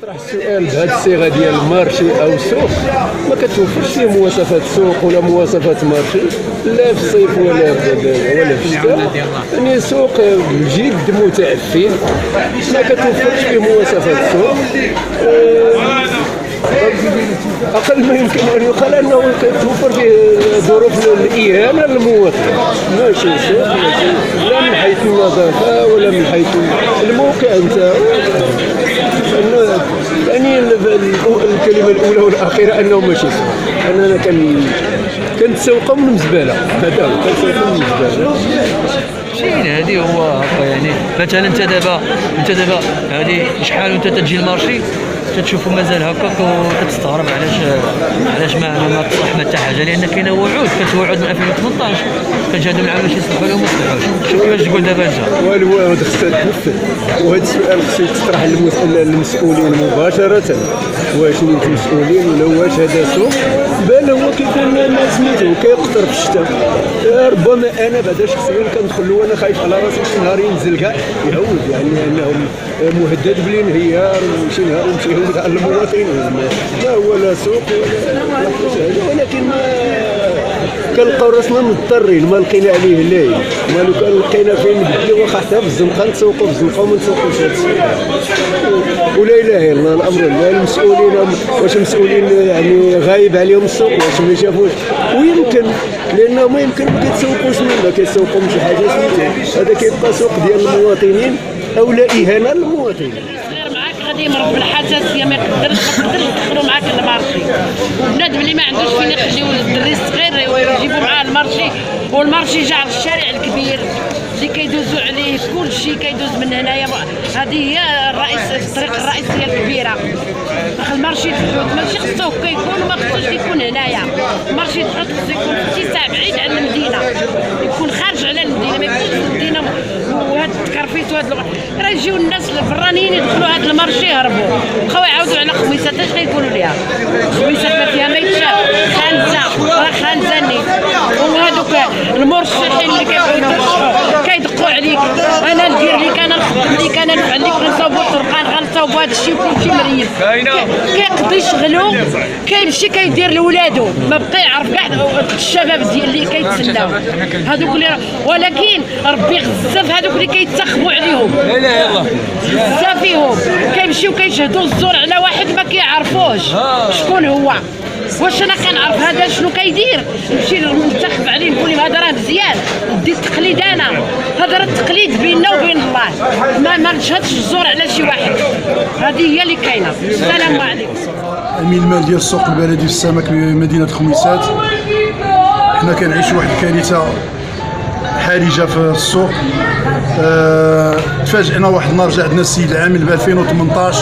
طرح السؤال بهذه الصيغه ديال المارشي او السوق، ما كتوفرش فيه مواصفات سوق ولا مواصفات مارشي، لا في الصيف ولا في الشتاء. يعني سوق جد متعفن، ما كتوفرش فيه مواصفات سوق. اقل ما يمكن ان يقال انه كتوفر فيه ظروف الاهانه للمواطن، ماشي سوق لا من حيث النظافه ولا من حيث الموقع نتاعو. يعني الكلمه الاولى والاخيره انه ماشي سوق، اننا كنتسوقوا من الزباله، هذا هو كنتسوقوا من الزباله. شين هذه هو هكا. يعني مثلا انت دابا هذه شحال وانت تجي المارشي تشوفوا مازال هكاك وتستغرب علاش ما تصلح ما حتى حاجه، لان كاينه وعود كتوعد من 2018 كتجادوا العام باش يصلحوا لهم ما صلحوش. شوف كيفاش تقول دابا انت والو خصها تنفذ، وهذا السؤال خصو يطرح للمسؤولين مباشره، واش نيت المسؤولين ولا واش هذا سوق. بان هو كيكون سميتو كيقطر في الشتاء، ربما انا بعدا شخصيا كندخل وانا خايف على راسي شي نهار ينزل كاع يعود، يعني انه مهدد بالانهيار وشي نهار يمشي يهود على المواطنين. لا هو لا سوق ولا، ولكن ما كنلقاو راسنا مضطرين، ما لقينا عليه الليل، ما لو كان لقينا فين نبدلو واخا حتى في الزنقه نتسوقوا في الزنقه وما نتسوقوش هذا السوق. ولا اله الا الله، الامر لا المسؤولين واش المسؤولين يعني غايب عليهم السوق، واش ما شافوش، ويمكن لانه ما يمكن ما كيتسوقوش منه، كيتسوقوا من شي حاجه سميتها، هذا كيبقى سوق ديال المواطنين او لا اهانه للمواطنين. غادي يمرض بالحساسيه، ما يقدرش يدخلوا معاك المارشي، وبنادم اللي ما عندوش فين يخليو الدري الصغير ويجيبوا معاه المارشي، والمارشي جا على الشارع الكبير اللي كيدوزوا عليه كل شيء كيدوز من هنايا. هذه هي الطريق الرئيسيه الكبيره. المارشي الحوت ماشي خصو كيكون، ما خصوش يكون هنايا. المارشي الحوت خصو يكون في اتساع بعيد عن المدينه، يكون خارج على المدينه، ما يكونش في المدينه. وهاد التكرفيت وهاد راه يجيو الناس الفرانيين يدخلوا هاد المارشي يهربوا، بقاو يعاودوا على خميسات. اش غيقولوا ليها؟ خميسات ما فيها ما يتشاف، خانزه راه خانزاني. وهادوك المرشحين اللي كيبغيو يترشحوا كيدقوا عليك، انا ندير لك، انا نخدم لك، انا نفعل لك، غنصاوبوا الطرقان، غنصاوبوا هذا الشيء وكلشي مريض. كيقضي شغلو كيمشي كيدير لولادو، ما بقى يعرف كاع الشباب اللي كيتسناو هذوك اللي. ولكن ربي غزاف هذوك اللي كيتسخبوا عليهم، لا اله الا الله، بزاف فيهم كيمشيو كيشهدوا الزور على واحد ما كيعرفوش شكون هو. واش انا كنعرف هذا شنو كيدير؟ نمشي ننتخب عليه نقول هذا راه مزيان، ندي التقليد انا، هذا راه التقليد بيننا وبين الله، ما نشهدش الزور على شي واحد. هذه هي اللي كاينه. السلام عليكم. امين المال ديال السوق البلدي في السمك بمدينه خميسات. حنا كنعيشوا واحد الكارثه حرجه في السوق. تفاجئنا واحد النهار جا عندنا السيد العامل ب 2018،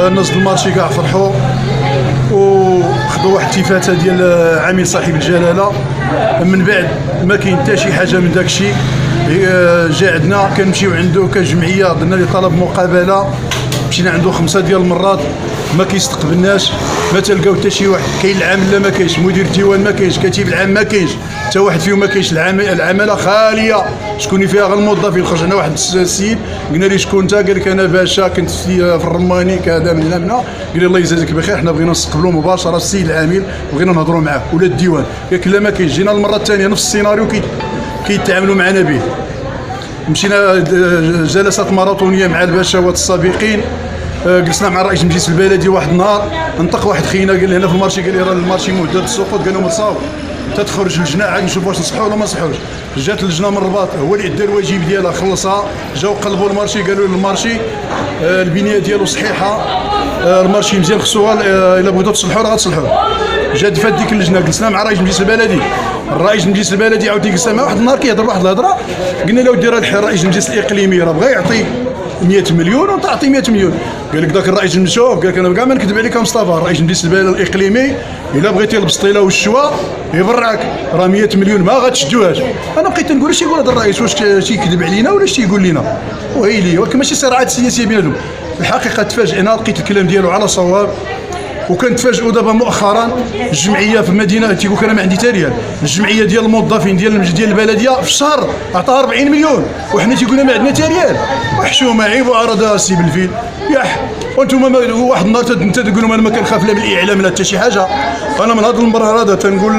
الناس المارشي كاع فرحوا وخذوا واحد التفاته ديال عامل صاحب الجلاله. من بعد ما كاين حتى شي حاجه من داك الشيء. جا عندنا كنمشيو عنده كجمعيه، درنا لي طلب مقابله، مشينا عنده 5 ديال المرات ما كيستقبلناش، ما تلقاو حتى شي واحد. كاين العامل لا ما كاينش، مدير الديوان ما كاينش، كتيب العام ما كاينش، حتى واحد فيهم ما كاينش. العماله خاليه، شكون فيها غير الموظفين. خرج لنا واحد السيد قلنا ليه شكون انت؟ قال لك انا باشا كنت في الرماني كذا من هنا. قال لي الله يجازيك بخير، حنا بغينا نستقبلوا مباشره السيد العامل، بغينا نهضروا معاه ولا الديوان. قال لك لا ما كاينش. جينا المره الثانيه نفس السيناريو كيتعاملوا معنا به. مشينا جلسات ماراثونيه مع الباشوات السابقين، جلسنا مع رئيس المجلس البلدي واحد النهار، انطق واحد خينا قال لي هنا في المارشي، قال لي راه المارشي مهدد السقوط. قال لهم تصاوب تتخرج اللجنه عاد نشوف واش نصحوا ولا ما نصحوش. جات اللجنه من الرباط، هو اللي ادى الواجب ديالها خلصها. جاو قلبوا المارشي، قالوا المارشي البنيه ديالو صحيحه، المارشي مزيان، خصوها الا بغيتو تصلحوا راه غتصلحوه. جات فات ديك اللجنه، جلسنا مع رئيس المجلس البلدي. الرئيس المجلس البلدي عاود جلسنا مع واحد النهار كيهضر واحد الهضره. قلنا له دير رئيس المجلس الاقليمي راه بغى يعطي 100 مليون وتعطي 100 مليون. قال لك ذاك الرئيس المشوف، قال لك انا كاع ما نكذب عليك مصطفى، الرئيس المجلس الاقليمي الا بغيتي البسطيله والشوا يبرعك، راه 100 مليون ما غتشدوهاش. انا بقيت نقول اش يقول هذا الرئيس، واش تيكذب علينا ولا اش تيقول لنا؟ وهيلي ولكن ماشي صراعات سياسيه بيناتهم. الحقيقه تفاجئنا، لقيت الكلام ديالو على صواب. وكنتفاجئوا دابا مؤخرا الجمعيه في المدينه تيقول لك انا ما عندي حتى ريال. الجمعيه ديال الموظفين ديال البلديه في الشهر عطاها 40 مليون، وحنا تيقولنا ما عندنا حتى ريال. وحشومه عيب وعرضها السي بالفيل. ياح وانتم واحد النهار انت تقولوا انا ما كنخاف لا من الاعلام لا حتى شي حاجه. انا من هذا المنبر هذا تنقول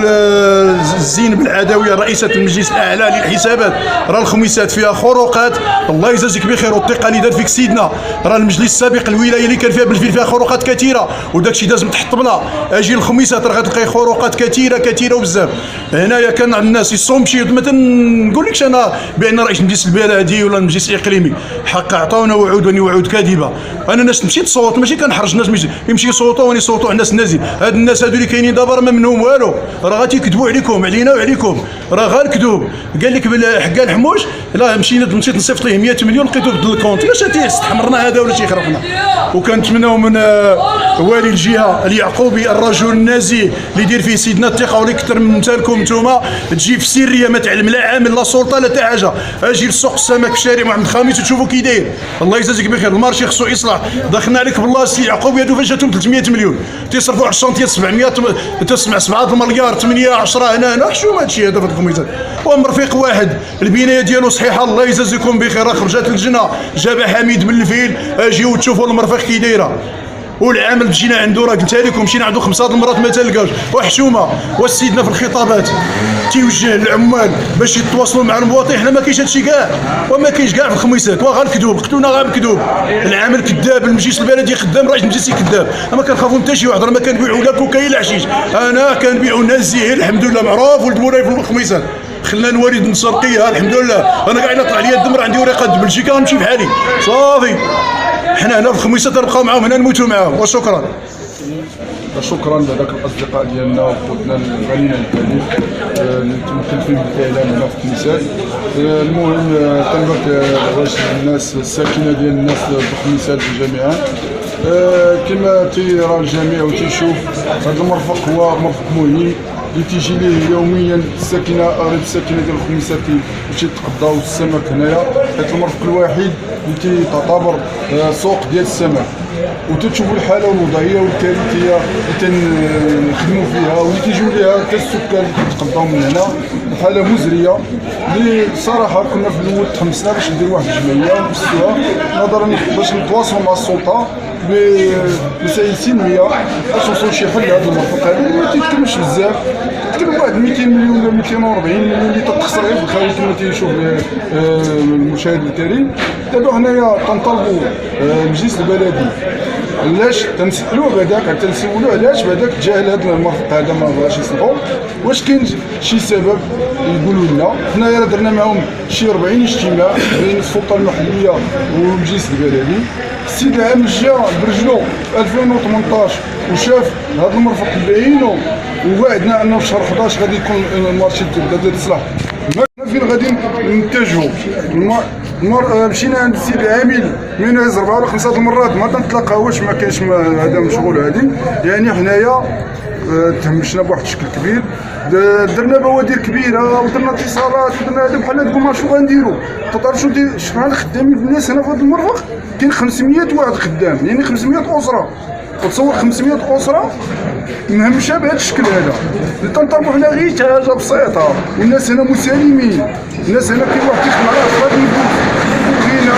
زينب العدويه رئيسه المجلس الاعلى للحسابات، راه الخميسات فيها خروقات، الله يجازيك بخير، والثقه اللي دار فيك سيدنا. راه المجلس السابق الولايه اللي كان فيها بالفيل فيها خروقات كثيره، وداك الشيء لازم تحط بلا. اجي الخميسات راه غتلقاي خروقات كثيره وبزاف. هنايا كان الناس يصوم شي ما تنقولكش انا بان رئيس المجلس البلدي ولا المجلس الاقليمي حق عطاونا وعود كاذبه. انا الناس مشيت تصوت، ماشي كنحرج الناس يمشي يصوتوا وني يصوتوا على الناس النازل. هاد الناس هادو اللي كاينين دابا راه ما منهم والو، راه غادي يكذبوا عليكم علينا وعليكم، راه غير الكذوب. قال لك حكا الحموش لا مشيت نصيفط ليه 100 مليون لقيته بدل الكونت، لاش استحمرنا هذا ولا شي خرفنا. وكنتمناو من والي الجهه اليعقوبي الرجل النزيه اللي يدير فيه سيدنا الثقه واللي كثر من امثالكم نتوما، تجي في سريه ما تعلم لا عامل لا سلطه لا حتى حاجه. اجي لسوق السمك في شارع محمد الخامس وتشوفوا كي داير، الله يجازيك بخير. المارشي خصو يصلح، دخلنا عليك بالله السي يعقوبي هادو فاش جاتهم 300 مليون تيصرفوا على الشانتيات 700 تسمع 7 مليار 8 10 هنا حشومه هادشي هذا في الخميسات. ومرفيق واحد البنايه ديالو صحيحه، الله يجازيكم بخير، خرجت الجنه جابها حميد من الفيل. اجيو تشوفوا المرفيق كي دايره. والعامل مشينا عنده راه قلت لكم مشينا عنده 5 المرات ما تلقاوش وحشومه. وسيدنا في الخطابات تيوجه للعمال باش يتواصلوا مع المواطن، حنا ما كاينش هادشي كاع وما كاينش كاع في الخميسات، وغير الكذوب قتلونا غير بالكذوب. العامل كذاب، المجلس البلدي خدام، رئيس المجلس كذاب. ما كنخافوا حتى شي واحد، راه ما كنبيعوا لا كوكايين لا حشيش، انا كنبيعوا نزيه الحمد لله معروف ولد مولاي في الخميسات. خلاني وليد من الشرقيه الحمد لله، انا كاع الا طلع لي الدم راه عندي ورقه بلجيكا غنمشي بحالي صافي. حنا هنا في الخميسات نبقاو معاهم هنا نموتوا معاهم. وشكرا. شكرا لذاك الاصدقاء ديالنا وخوتنا الغنيين الكريم اللي مكلفين بالاعلام هنا في الخميسات. المهم تنبارك واش الناس الساكنه ديال الناس في الخميسات جميعا كما تيرى الجميع وتيشوف هذا المرفق هو مرفق مهم اللي تيجي ليه يوميا الساكنه ديال الخميسات تيتقضاو السمك هنايا، حيت المرفق الوحيد اللي تيعتبر سوق ديال السمك. وتشوفوا الحاله الوضعيه والكارثيه اللي تنخدموا فيها واللي تيجيو ليها حتى السكان اللي كيتقضاو من هنا. حاله مزريه اللي صراحه كنا في الاول تحمسنا باش نديروا واحد الجمعيه ونفسوها نظرا باش نتواصلوا مع السلطه بمسائل سلميه باش نوصلوا شي حل لهذا المرفق هذا اللي ما تيتكلمش بزاف. تكلم واحد 200 مليون ولا 240 مليون اللي تتخسر غير في الخارج كما تيشوف المشاهد الكريم. دابا هنايا تنطلبوا المجلس البلدي علاش تنسالوه بعداك تنسولوه علاش بعداك تجاهل هذا المرفق هذا ما بغاش يصلحوا، واش كاين شي سبب يقولوا لنا. حنايا راه درنا معاهم شي 40 اجتماع بين السلطه المحليه والمجلس البلدي. السيد العام جا برجلو 2018 وشاف هذا المرفق بعينو ووعدنا انه في شهر 11 غادي يكون المارشي تبدا تصلح. ما فين غادي نتجهوا. مشينا عند السيد العامل من 4 ولا 5 المرات ما تنتلاقاوش، ما كاينش هذا مشغول هذه. يعني حنايا تهمشنا بواحد الشكل كبير، درنا بوادر كبيره ودرنا اتصالات ودرنا هذا بحال تقول ما شنو غنديروا. تعرف شحال خدامين الناس هنا في هذا المرفق؟ كاين 500 واحد خدام، يعني 500 اسره. وتصور 500 اسره مهمشه بهذا الشكل هذا. اللي تنطلبوا حنا غير حاجه بسيطه، والناس هنا مسالمين. الناس هنا كاين واحد كيخدم على غادي يبغينا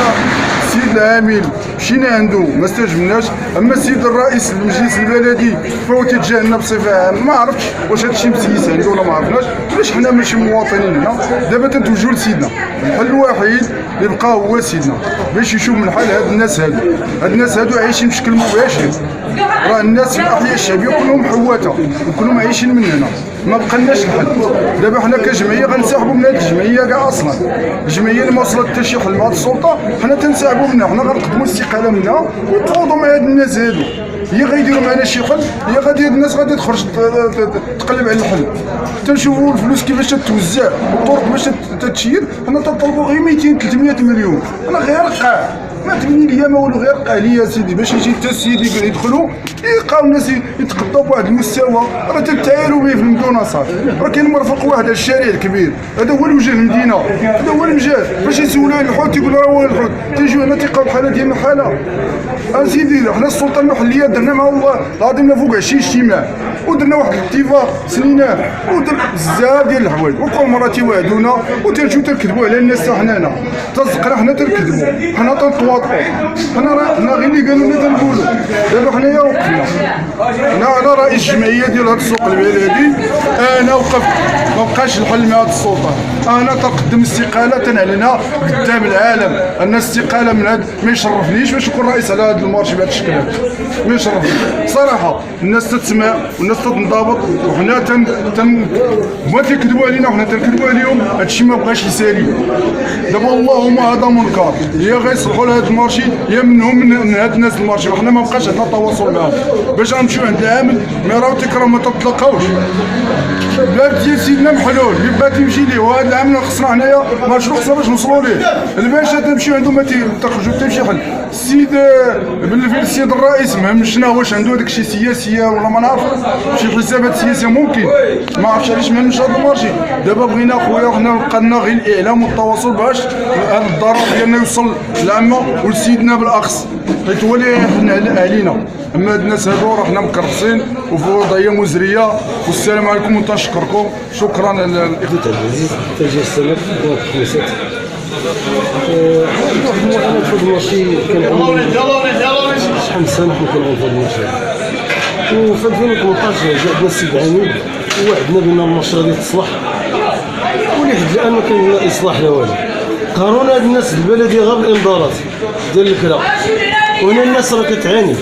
السيد العامل مشينا عنده ما استجبناش. اما السيد الرئيس المجلس البلدي فهو تيتجاهلنا بصفه عامه. ما عرفتش واش هذا الشيء مسيس عنده ولا ما عرفناش، علاش حنا ماشي مواطنين هنا. دابا تنتوجهوا لسيدنا، الحل الوحيد اللي بقى هو سيدنا باش يشوف من حال هاد الناس هادو. هاد الناس هادو عايشين بشكل مباشر، راه الناس في الاحياء الشعبيه كلهم حواته وكلهم عايشين من هنا. ما بقالناش الحل. دابا حنا كجمعيه غنسحبوا من هذه الجمعيه كاع اصلا. الجمعيه اللي ما وصلت حتى شي حل مع السلطه حنا تنسحبوا منها، حنا غنقدموا الاستقاله منها ونتفاوضوا مع هاد الناس هادو. هي غيديروا معنا شي حل، هي غادي الناس غادي تخرج تقلب على الحل. تنشوفوا الفلوس كيفاش تتوزع والطرق باش تتشيد. حنا تنطلبوا غير 200 300 مليون. انا غير قاع ما تبني ليا ما والو، غير قاع ليا سيدي باش يجي حتى السيد يدخلوا يلقاو الناس يتقضوا بواحد المستوى. راه تتعايروا به في المدونه صافي. راه كاين مرفق واحد على الشارع الكبير هذا هو الوجه المدينه، هذا هو المجال. باش يسولوا على الحوت يقولوا راه هو الحوت، تيجيو هنا تلقاو الحاله ديالنا حاله. سيدي حنا السلطه المحليه درنا مع الله العظيم فوق 20 اجتماع ودرنا واحد الاتفاق سنيناه ودر بزاف ديال الحوايج، وكل مره تيوعدونا وتنجيو تنكذبوا على الناس. حنا هنا تصدقنا حنا تنكذبوا، حنا تنطوا واضحين. حنا غير اللي قالوا لنا تنقولوا. دابا حنايا وقفنا. انا رئيس الجمعيه ديال هذا السوق البلدي، انا وقفت ما بقاش الحل مع هذا السلطان. انا تقدم استقاله تنعلنها قدام العالم ان الاستقاله من هذا ما يشرفنيش باش نكون رئيس على هذا المارشي بهذا الشكل هذا. ما يشرفني صراحه. الناس تتسمع والناس تنضبط، وحنا ما تيكذبوا علينا وحنا تنكذبوا عليهم. هادشي ما بغاش يسالي. دابا اللهم هذا منكر، يا غيصلحوا لهذا المارشي يا منهم من هاد الناس المارشي. وحنا ما بقاش عندنا تواصل معاهم باش غنمشيو عند العامل ما راهو تكرهوا ما تتلاقاوش. الباب ديال سيدنا محلول اللي بغا تمشي ليه، وهذا العامل خصنا حنايا مشروع خصنا باش نوصلوا ليه. الباشا تمشيو عنده ما تخرجوا حتى شي حل. السيد السيد الرئيس ما مشنا واش عنده داك الشيء سياسيه ولا ما نعرف شي حسابات سياسيه ممكن، ما عرفتش علاش ما مشى هذا المارشي. دابا بغينا خويا حنا بقى لنا غير الاعلام والتواصل باش هذا الضرر ديالنا يوصل للعامه ولسيدنا بالاخص، حيت هو اللي يحن علينا. اما هاد الناس هادو راه حنا مكرسين وفي وضعيه مزريه. والسلام عليكم وتنشكركم. شكرا عبد العزيز تاجر السمك خمسات. واحد المعاناه في هذا المارشي كان شحال من سنه حنا كنعانيو في هذا المارشي. وفي 2018 جا عندنا السيد عميد ووعدنا بان المارشي غادي تصلح، ولحد الان ما كاين لا اصلاح لا والو. قهرونا هاد الناس البلديه غير بالانذارات ديال الكرا، وهنا الناس راه كتعاني.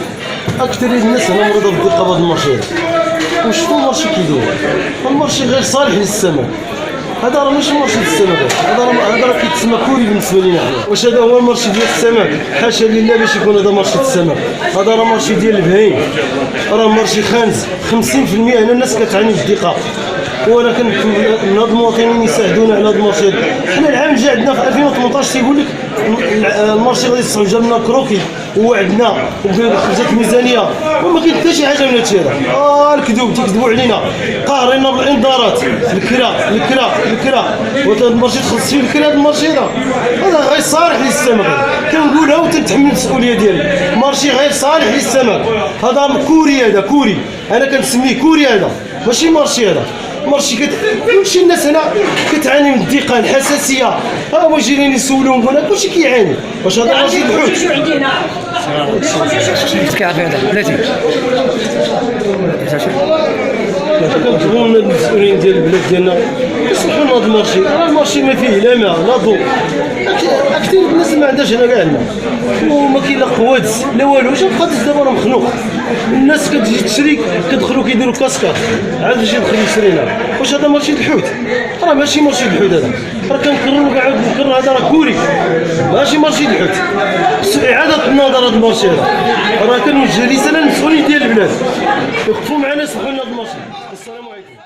اكثر الناس هنا مريضه بالدقه بهذا المارشي هذا. وشفتوا المارشي كيدور، المارشي غير صالح للسمك. هذا راه ماشي مارشي ديال السمك، هذا راه كيتسمى كوري بالنسبه لينا حنا. واش هذا هو المارشي ديال السمك؟ حاشا لله باش يكون هذا مارشي ديال السمك. هذا راه مارشي ديال البهايم، راه مارشي خانز. 50% هنا الناس كتعاني بالدقه، ولكن من هاد المواطنين يساعدونا على هاد المارشي. حنا العام جا عندنا في 2018 تيقول لك المارشي غادي يصلح، جا لنا كروكي ووعدنا وخرجت الميزانيه وما كاين حتى شي حاجه من هادشي هذا. الكذوب تيكذبوا علينا، قاهرينا بالانذارات. الكرا وهذا المارشي تخلص فيه الكرا. هذا المارشي هذا غير صالح للسمك، كنقولها وتنتحمل المسؤوليه ديالي. مارشي غير صالح للسمك. هذا كوري، هذا كوري، انا كنسميه كوري. هذا ماشي مارشي، هذا مارشي كلشي الناس هنا كتعاني من الضيقه الحساسيه. ها هما جايين يسولوهم هنا كلشي كيعاني. واش هذا مارشي الحوت؟ كيعرف هذا بلاتي. كنطلبوا من المسؤولين ديال البلاد ديالنا يصلحوا لنا هذا المارشي. راه المارشي ما فيه لا ماء لا ضوء. اكثر الناس ما عندهاش هنا كاع عندنا، وما كاين لا قوادس لا والو. واش القادس دابا راه مخنوق. الناس كتجي تشري كيدخلوا كيديروا كاسكات عاد باش يدخل يشرينا. واش هذا مارشي الحوت؟ راه ماشي مارشي الحوت هذا. راه كنكرروا كاع نكرر، هذا راه كوري ماشي مارشي الحوت. خصو اعاده النظر هذا المارشي هذا. راه كنوجه رساله للمسؤولين ديال البلاد يوقفوا معنا يصلحوا لنا هذا المارشي. السلام عليكم.